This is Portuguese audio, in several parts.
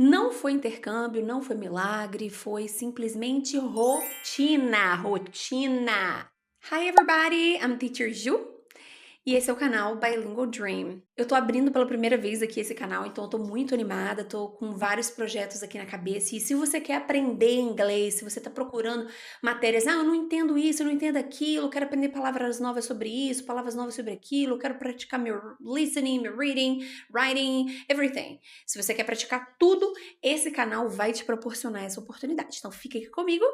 Não foi intercâmbio, não foi milagre, foi simplesmente rotina, rotina. Hi everybody, I'm Teacher Ju e esse é o canal Bilingual Dream. Eu tô abrindo pela primeira vez aqui esse canal, então eu tô muito animada, tô com vários projetos aqui na cabeça. E se você quer aprender inglês, se você tá procurando matérias, eu não entendo isso, eu não entendo aquilo, quero aprender palavras novas sobre isso, palavras novas sobre aquilo, quero praticar meu listening, meu reading, writing, everything. Se você quer praticar tudo, esse canal vai te proporcionar essa oportunidade. Então fica aqui comigo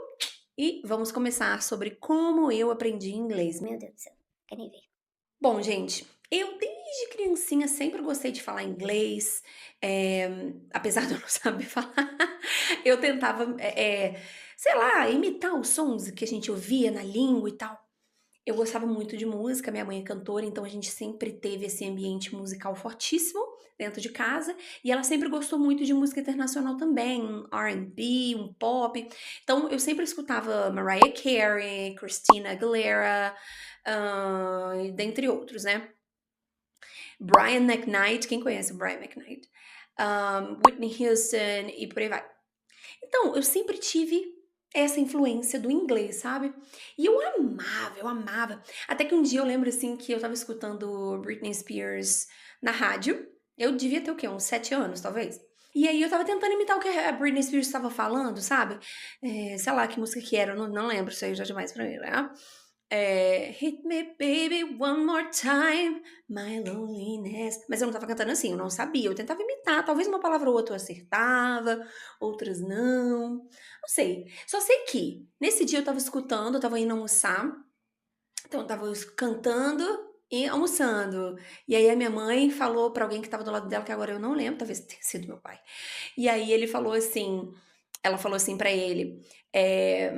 e vamos começar sobre como eu aprendi inglês. Meu Deus do céu, quer nem ver. Bom, gente, eu desde criancinha sempre gostei de falar inglês, apesar de eu não saber falar, eu tentava, sei lá, imitar os sons que a gente ouvia na língua e tal. Eu gostava muito de música, minha mãe é cantora, então a gente sempre teve esse ambiente musical fortíssimo dentro de casa, e ela sempre gostou muito de música internacional também, um R&B, um pop. Então eu sempre escutava Mariah Carey, Christina Aguilera, dentre outros, né? Brian McKnight, quem conhece o Brian McKnight? Whitney Houston e por aí vai. Então, eu sempre tive essa influência do inglês, sabe? E eu amava, eu amava. Até que um dia eu lembro assim que eu tava escutando Britney Spears na rádio. Eu devia ter o quê? Uns 7 anos, talvez. E aí eu tava tentando imitar o que a Britney Spears estava falando, sabe? Sei lá que música que era, eu não lembro, isso aí já é demais pra mim, né? Hit me baby one more time, my loneliness. Mas eu não tava cantando assim, eu não sabia. Eu tentava imitar, talvez uma palavra ou outra eu acertava, outras não. Não sei. Só sei que nesse dia eu tava escutando, eu tava indo almoçar, então eu tava cantando e almoçando. E aí a minha mãe falou pra alguém que tava do lado dela, que agora eu não lembro, talvez tenha sido meu pai. E aí ele falou assim, ela falou assim pra ele, é,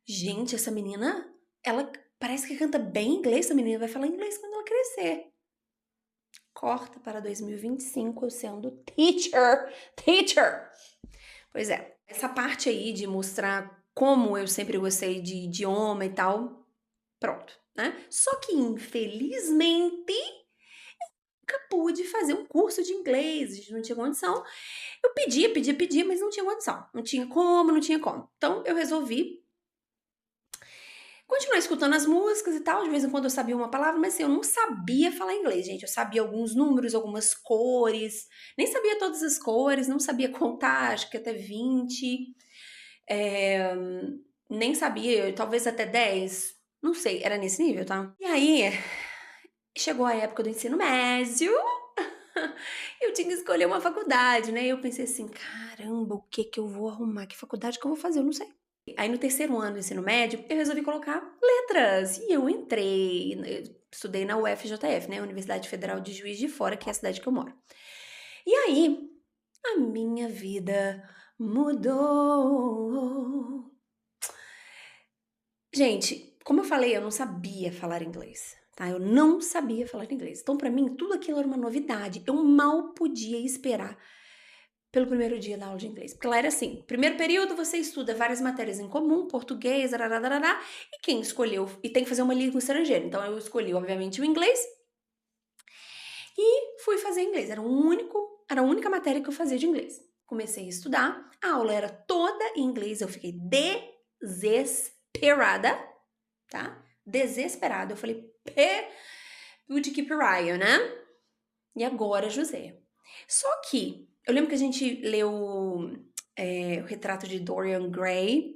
gente, essa menina, ela parece que canta bem inglês, essa menina vai falar inglês quando ela crescer. Corta para 2025 eu sendo teacher. Pois é, essa parte aí de mostrar como eu sempre gostei de idioma e tal, pronto, né? Só que infelizmente nunca pude fazer um curso de inglês, não tinha condição. Eu pedia, mas não tinha condição. Não tinha como, não tinha como. Então eu resolvi continuar escutando as músicas e tal. De vez em quando eu sabia uma palavra, mas assim, eu não sabia falar inglês, gente. Eu sabia alguns números, algumas cores. Nem sabia todas as cores, não sabia contar, acho que até 20. É, nem sabia, talvez até 10. Não sei, era nesse nível, tá? E aí, chegou a época do ensino médio. Eu tinha que escolher uma faculdade, né? Eu pensei assim, caramba, o que que eu vou arrumar? Que faculdade que eu vou fazer? Eu não sei. Aí no terceiro ano do ensino médio, eu resolvi colocar letras. E eu entrei, eu estudei na UFJF, né? Universidade Federal de Juiz de Fora, que é a cidade que eu moro. E aí, a minha vida mudou. Gente, como eu falei, eu não sabia falar inglês, tá? Eu não sabia falar inglês. Então, pra mim, tudo aquilo era uma novidade. Eu mal podia esperar pelo primeiro dia da aula de inglês. Porque lá era assim: primeiro período você estuda várias matérias em comum, português, arararará, e quem escolheu, e tem que fazer uma língua estrangeira. Então eu escolhi, obviamente, o inglês e fui fazer inglês. Era a única matéria que eu fazia de inglês. Comecei a estudar, a aula era toda em inglês, eu fiquei desesperada, tá? Desesperada. Eu falei, pude que pariu, né? E agora, José? Só que eu lembro que a gente leu o retrato de Dorian Gray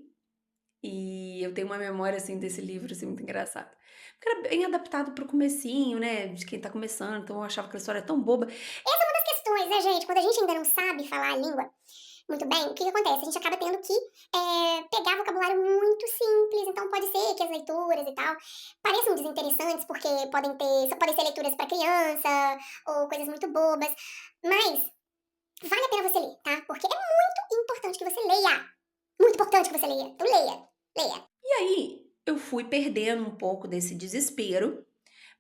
e eu tenho uma memória assim desse livro assim muito engraçado. Porque era bem adaptado pro comecinho, né, de quem tá começando, então eu achava aquela história tão boba. Questões, né, gente? Quando a gente ainda não sabe falar a língua muito bem, o que acontece? A gente acaba tendo que pegar vocabulário muito simples, então pode ser que as leituras e tal pareçam desinteressantes, porque podem ser leituras para criança, ou coisas muito bobas, mas vale a pena você ler, tá? Porque é muito importante que você leia. Muito importante que você leia. Então leia, leia. E aí eu fui perdendo um pouco desse desespero,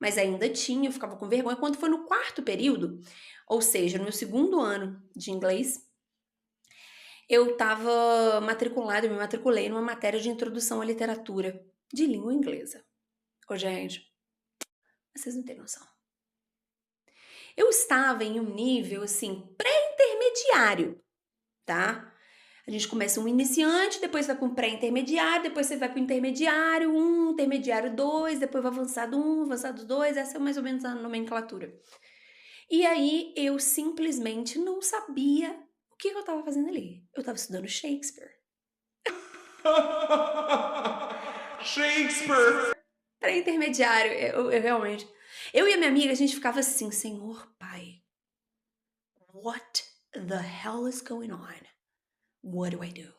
mas ainda tinha, eu ficava com vergonha quando foi no quarto período, ou seja, no meu segundo ano de inglês. Eu estava matriculada, eu me matriculei numa matéria de introdução à literatura de língua inglesa. Ô, gente, vocês não têm noção. Eu estava em um nível, assim, pré-intermediário, tá? A gente começa um iniciante, depois vai para um pré-intermediário, depois você vai para o intermediário 1, intermediário 2, depois vai avançado 1, avançado 2, essa é mais ou menos a nomenclatura. E aí eu simplesmente não sabia o que eu estava fazendo ali. Eu estava estudando Shakespeare. Shakespeare! Pré-intermediário, eu realmente... Eu e a minha amiga, a gente ficava assim, Senhor Pai, what the hell is going on? What do I do?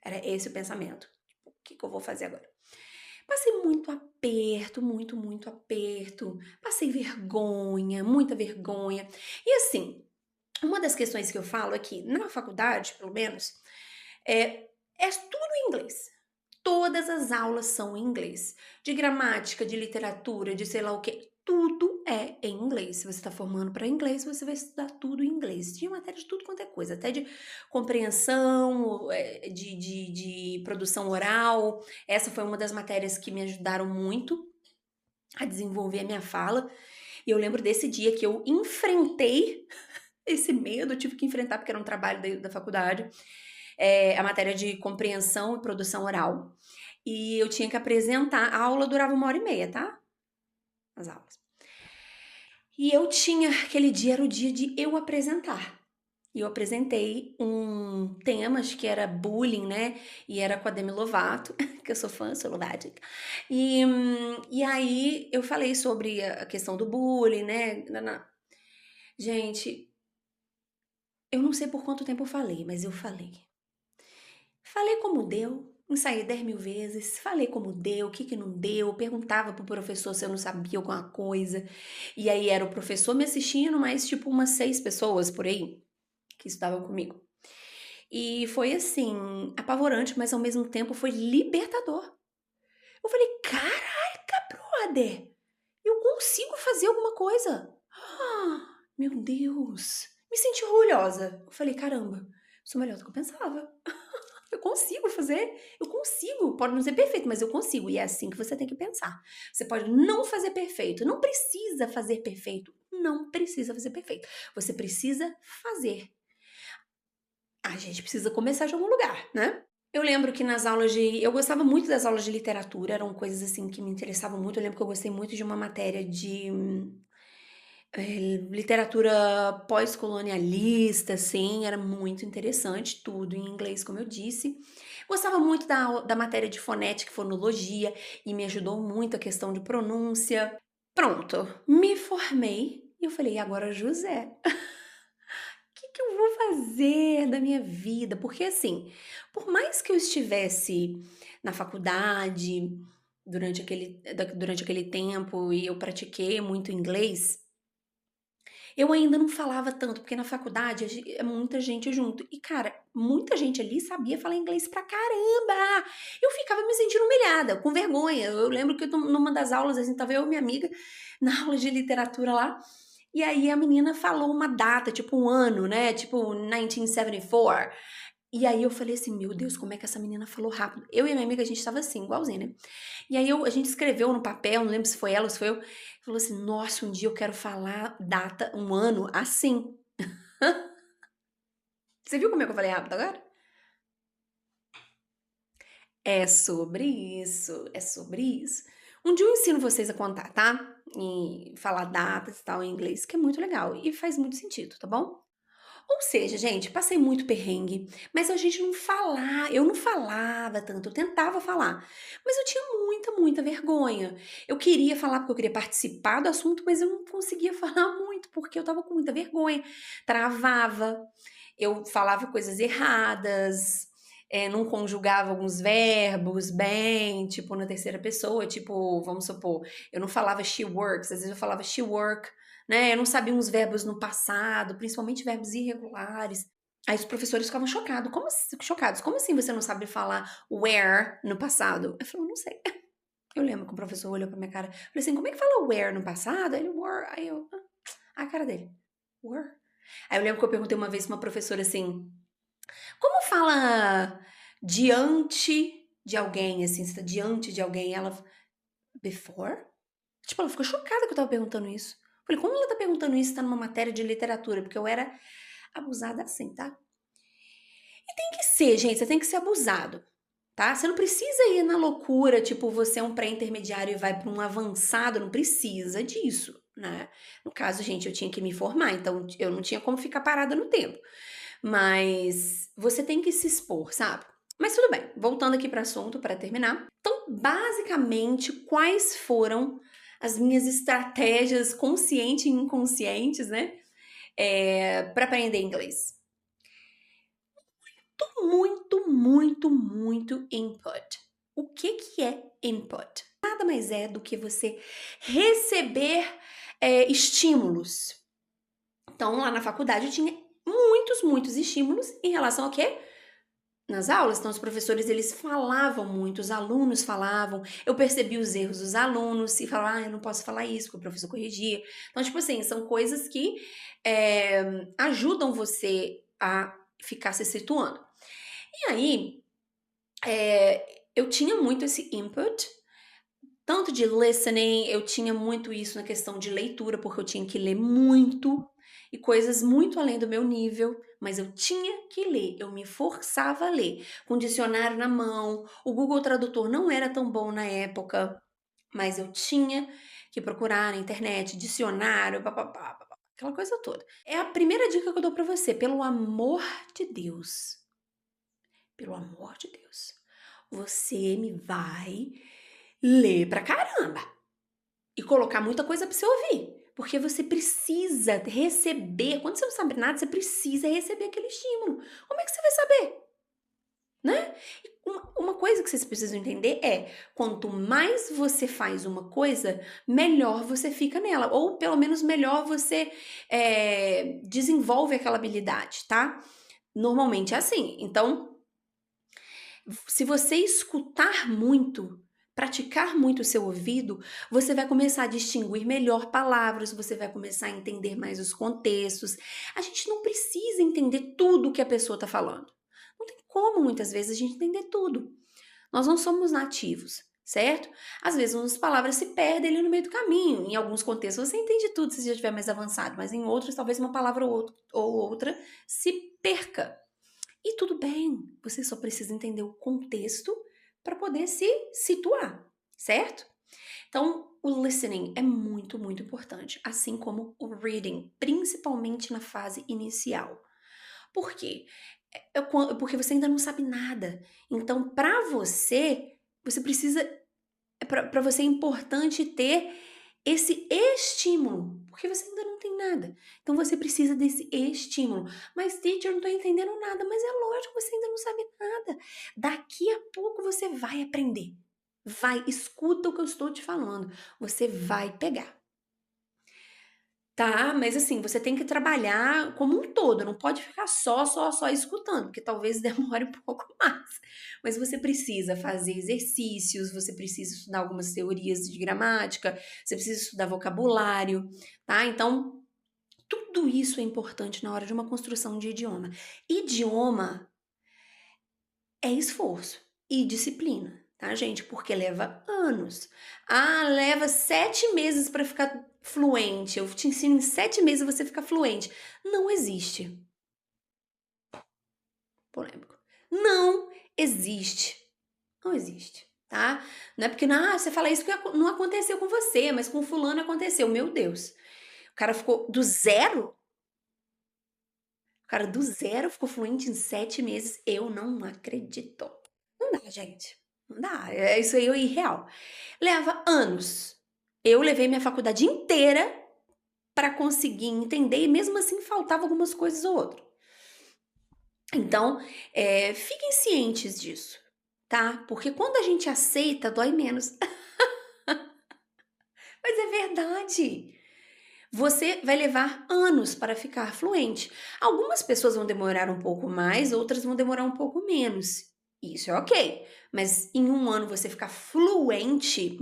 Era esse o pensamento. O que eu vou fazer agora? Passei muito aperto, muito aperto. Passei vergonha, muita vergonha. E assim, uma das questões que eu falo aqui, na faculdade, pelo menos, é tudo em inglês. Todas as aulas são em inglês. De gramática, de literatura, de sei lá o quê. Tudo é em inglês. Se você está formando para inglês, você vai estudar tudo em inglês. Tinha matéria de tudo quanto é coisa, até de compreensão, de produção oral. Essa foi uma das matérias que me ajudaram muito a desenvolver a minha fala. E eu lembro desse dia que eu enfrentei esse medo, eu tive que enfrentar porque era um trabalho da faculdade, a matéria de compreensão e produção oral. E eu tinha que apresentar, a aula durava 1h30, tá? As aulas. E eu tinha, aquele dia era o dia de eu apresentar. E eu apresentei um tema, acho que era bullying, né? E era com a Demi Lovato, que eu sou fã, sou Lovatic. E aí eu falei sobre a questão do bullying, né? Gente, eu não sei por quanto tempo eu falei, mas eu falei. Falei como deu, ensaiei 10.000 vezes, falei como deu, o que não deu, perguntava pro professor se eu não sabia alguma coisa. E aí era o professor me assistindo, mas tipo umas 6 pessoas por aí que estavam comigo. E foi assim, apavorante, mas ao mesmo tempo foi libertador. Eu falei, caraca, brother, eu consigo fazer alguma coisa. Ah, meu Deus, me senti orgulhosa. Eu falei, caramba, sou melhor do que eu pensava. Eu consigo fazer, eu consigo. Pode não ser perfeito, mas eu consigo. E é assim que você tem que pensar. Você pode não fazer perfeito, não precisa fazer perfeito. Não precisa fazer perfeito. Você precisa fazer. A gente precisa começar de algum lugar, né? Eu lembro que nas aulas de... Eu gostava muito das aulas de literatura, eram coisas assim que me interessavam muito. Eu lembro que eu gostei muito de uma matéria de literatura pós-colonialista, assim, era muito interessante, tudo em inglês, como eu disse. Gostava muito da matéria de fonética e fonologia, e me ajudou muito a questão de pronúncia. Pronto, me formei, e eu falei, agora, José, o que eu vou fazer da minha vida? Porque assim, por mais que eu estivesse na faculdade durante aquele tempo e eu pratiquei muito inglês, eu ainda não falava tanto, porque na faculdade é muita gente junto. E, cara, muita gente ali sabia falar inglês pra caramba! Eu ficava me sentindo humilhada, com vergonha. Eu lembro que numa das aulas, assim, tava eu e minha amiga na aula de literatura lá, e aí a menina falou uma data, tipo um ano, né? Tipo 1974. E aí eu falei assim, meu Deus, como é que essa menina falou rápido? Eu e a minha amiga, a gente tava assim, igualzinho, né? E aí a gente escreveu no papel, não lembro se foi ela ou se foi eu, falou assim, nossa, um dia eu quero falar data, um ano, assim. Você viu como é que eu falei rápido agora? É sobre isso, é sobre isso. Um dia eu ensino vocês a contar, tá? E falar datas e tal em inglês, que é muito legal e faz muito sentido, tá bom? Ou seja, gente, passei muito perrengue, mas a gente não falar, eu não falava tanto, eu tentava falar, mas eu tinha muita vergonha. Eu queria falar porque eu queria participar do assunto, mas eu não conseguia falar muito porque eu tava com muita vergonha. Travava, eu falava coisas erradas, não conjugava alguns verbos bem, tipo na terceira pessoa, tipo, vamos supor, eu não falava she works, às vezes eu falava she work, né? Eu não sabia uns verbos no passado, principalmente verbos irregulares. Aí os professores ficavam chocados. Como assim você não sabe falar where no passado? Eu falei, não sei. Eu lembro que o professor olhou pra minha cara. Falei assim, como é que fala where no passado? Aí ele, were. Aí eu, a cara dele, were. Aí eu lembro que eu perguntei uma vez pra uma professora assim, como fala diante de alguém, assim, você tá diante de alguém? Ela, before? Tipo, ela ficou chocada que eu tava perguntando isso. Falei, como ela tá perguntando isso? Tá numa matéria de literatura, porque eu era abusada assim, tá? ser, gente, você tem que ser abusado, tá? Você não precisa ir na loucura, tipo, você é um pré-intermediário e vai para um avançado, não precisa disso, né? No caso, gente, eu tinha que me formar, então eu não tinha como ficar parada no tempo. Mas você tem que se expor, sabe? Mas tudo bem, voltando aqui para o assunto para terminar. Então, basicamente, quais foram as minhas estratégias conscientes e inconscientes, né? Para aprender inglês? Muito input. O que é input? Nada mais é do que você receber estímulos. Então, lá na faculdade eu tinha muitos estímulos em relação ao quê? Nas aulas. Então, os professores, eles falavam muito, os alunos falavam, eu percebi os erros dos alunos e falava, eu não posso falar isso, porque o professor corrigia. Então, tipo assim, são coisas que ajudam você a ficar se situando. E aí, eu tinha muito esse input, tanto de listening, eu tinha muito isso na questão de leitura, porque eu tinha que ler muito e coisas muito além do meu nível, mas eu tinha que ler, eu me forçava a ler, com dicionário na mão, o Google Tradutor não era tão bom na época, mas eu tinha que procurar na internet, dicionário, papapá, papapá, aquela coisa toda. É a primeira dica que eu dou pra você, pelo amor de Deus, você me vai ler pra caramba e colocar muita coisa pra você ouvir. Porque você precisa receber. Quando você não sabe nada, você precisa receber aquele estímulo. Como é que você vai saber? Né? Uma coisa que vocês precisam entender é: quanto mais você faz uma coisa, melhor você fica nela. Ou pelo menos melhor você desenvolve aquela habilidade, tá? Normalmente é assim. Então, se você escutar muito, praticar muito o seu ouvido, você vai começar a distinguir melhor palavras, você vai começar a entender mais os contextos. A gente não precisa entender tudo o que a pessoa está falando. Não tem como, muitas vezes, a gente entender tudo. Nós não somos nativos, certo? Às vezes, umas palavras se perdem ali no meio do caminho. Em alguns contextos, você entende tudo se já estiver mais avançado, mas em outros, talvez uma palavra ou outra se perca. E tudo bem, você só precisa entender o contexto para poder se situar, certo? Então, o listening é muito importante, assim como o reading, principalmente na fase inicial. Por quê? Porque você ainda não sabe nada. Então, para você precisa, para você é importante ter esse estímulo, porque você ainda não tem nada. Então você precisa desse estímulo. Mas, teacher, eu não tô entendendo nada. Mas é lógico, você ainda não sabe nada. Daqui a pouco você vai aprender. Vai, escuta o que eu estou te falando. Você vai pegar. Tá, mas assim, você tem que trabalhar como um todo, não pode ficar só escutando, porque talvez demore um pouco mais. Mas você precisa fazer exercícios, você precisa estudar algumas teorias de gramática, você precisa estudar vocabulário, tá? Então, tudo isso é importante na hora de uma construção de idioma. Idioma é esforço e disciplina, tá, gente? Porque leva anos. Ah, leva 7 meses para ficar fluente. Eu te ensino em 7 meses você ficar fluente. Não existe. Polêmico. Não existe. Não existe, tá? Não é porque você fala isso que não aconteceu com você, mas com fulano aconteceu. Meu Deus. O cara ficou do zero? O cara do zero ficou fluente em 7 meses. Eu não acredito. Não dá, gente. Não dá. Isso aí é irreal. Leva anos. Eu levei minha faculdade inteira para conseguir entender e mesmo assim faltava algumas coisas ou outras. Então, fiquem cientes disso, tá? Porque quando a gente aceita, dói menos. Mas é verdade. Você vai levar anos para ficar fluente. Algumas pessoas vão demorar um pouco mais, outras vão demorar um pouco menos. Isso é ok. Mas em um ano você ficar fluente,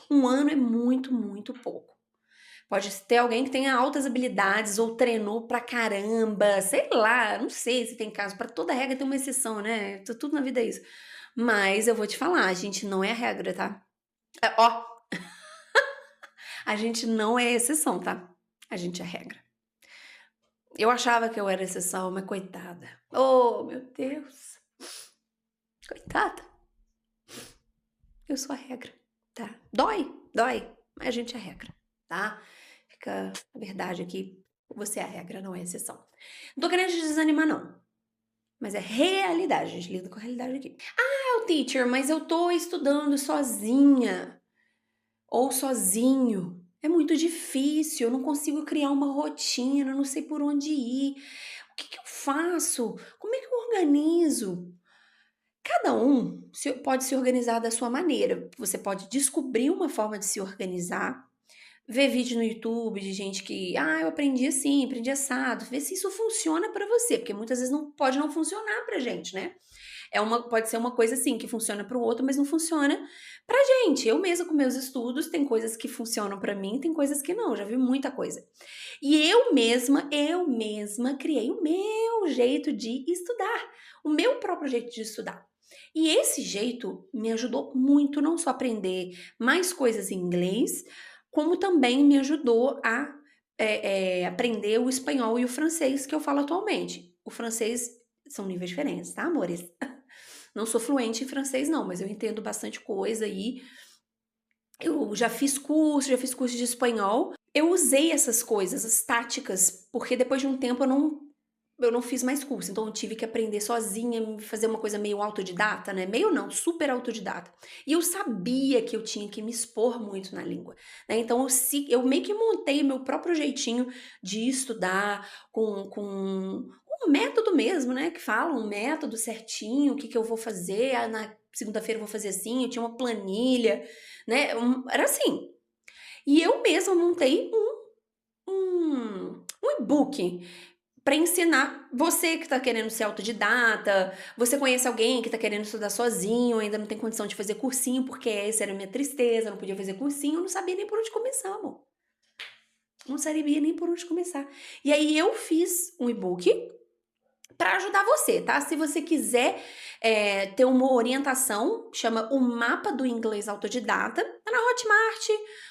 um ano é muito pouco. Pode ter alguém que tenha altas habilidades ou treinou pra caramba, sei lá, não sei se tem caso. Para toda regra tem uma exceção, né? Tudo na vida é isso. Mas eu vou te falar, a gente não é a regra, tá? Ó, a gente não é exceção, tá? A gente é regra. Eu achava que eu era exceção, mas coitada. Oh, meu Deus. Coitada. Eu sou a regra, tá? Dói, mas a gente é a regra, tá? Fica a verdade aqui, você é a regra, não é a exceção. Não tô querendo te desanimar, não. Mas é realidade, a gente lida com a realidade aqui. Ah, teacher, mas eu tô estudando sozinha ou sozinho. É muito difícil, eu não consigo criar uma rotina, eu não sei por onde ir. O que eu faço? Como é que eu organizo? Cada um pode se organizar da sua maneira. Você pode descobrir uma forma de se organizar, ver vídeo no YouTube de gente que, eu aprendi assim, aprendi assado, ver se isso funciona pra você, porque muitas vezes pode não funcionar pra gente, né? Pode ser uma coisa assim que funciona para o outro, mas não funciona pra gente. Eu mesma com meus estudos, tem coisas que funcionam pra mim, tem coisas que não, já vi muita coisa. E eu mesma criei o meu jeito de estudar, o meu próprio jeito de estudar. E esse jeito me ajudou muito, não só a aprender mais coisas em inglês, como também me ajudou a aprender o espanhol e o francês que eu falo atualmente. O francês são níveis diferentes, tá, amores? Não sou fluente em francês, não, mas eu entendo bastante coisa aí. Eu já fiz curso de espanhol. Eu usei essas coisas, as táticas, porque depois de um tempo eu não fiz mais curso, então eu tive que aprender sozinha, fazer uma coisa meio autodidata, né? Meio não, super autodidata. E eu sabia que eu tinha que me expor muito na língua, né? Então eu meio que montei meu próprio jeitinho de estudar com um método mesmo, né? Que fala um método certinho, o que eu vou fazer, na segunda-feira eu vou fazer assim, eu tinha uma planilha, né? Era assim. E eu mesma montei um e-book para ensinar você que está querendo ser autodidata, você conhece alguém que está querendo estudar sozinho, ainda não tem condição de fazer cursinho, porque essa era a minha tristeza, não podia fazer cursinho, eu não sabia nem por onde começar, amor. Não sabia nem por onde começar. E aí eu fiz um e-book para ajudar você, tá? Se você quiser ter uma orientação, chama o Mapa do Inglês Autodidata, tá na Hotmart,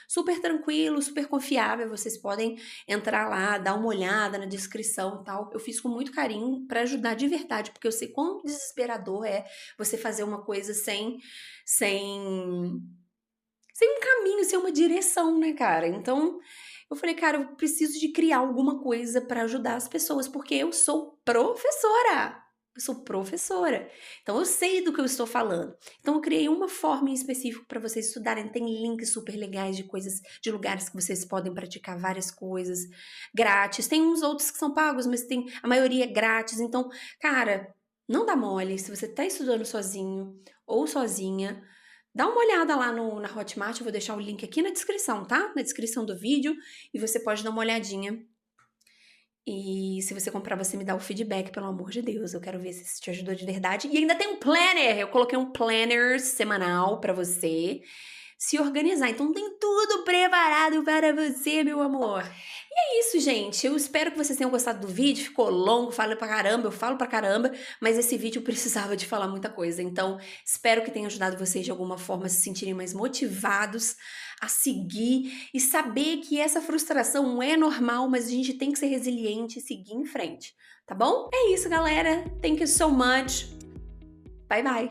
super tranquilo, super confiável, vocês podem entrar lá, dar uma olhada na descrição e tal. Eu fiz com muito carinho para ajudar de verdade, porque eu sei quão desesperador é você fazer uma coisa sem um caminho, sem uma direção, né, cara? Então, eu falei, cara, eu preciso de criar alguma coisa para ajudar as pessoas, porque eu sou professora. Eu sou professora. Então, eu sei do que eu estou falando. Então, eu criei uma forma em específico para vocês estudarem. Tem links super legais de coisas, de lugares que vocês podem praticar várias coisas grátis. Tem uns outros que são pagos, mas a maioria é grátis. Então, cara, não dá mole. Se você está estudando sozinho ou sozinha, dá uma olhada lá na Hotmart, eu vou deixar o link aqui na descrição, tá? Na descrição do vídeo, e você pode dar uma olhadinha. E se você comprar, você me dá o feedback, pelo amor de Deus. Eu quero ver se isso te ajudou de verdade. E ainda tem um planner! Eu coloquei um planner semanal pra você se organizar. Então tem tudo preparado para você, meu amor. E é isso, gente. Eu espero que vocês tenham gostado do vídeo. Ficou longo, falo pra caramba, eu falo pra caramba, mas esse vídeo precisava de falar muita coisa. Então, espero que tenha ajudado vocês de alguma forma a se sentirem mais motivados a seguir e saber que essa frustração é normal, mas a gente tem que ser resiliente e seguir em frente, tá bom? É isso, galera. Thank you so much. Bye, bye.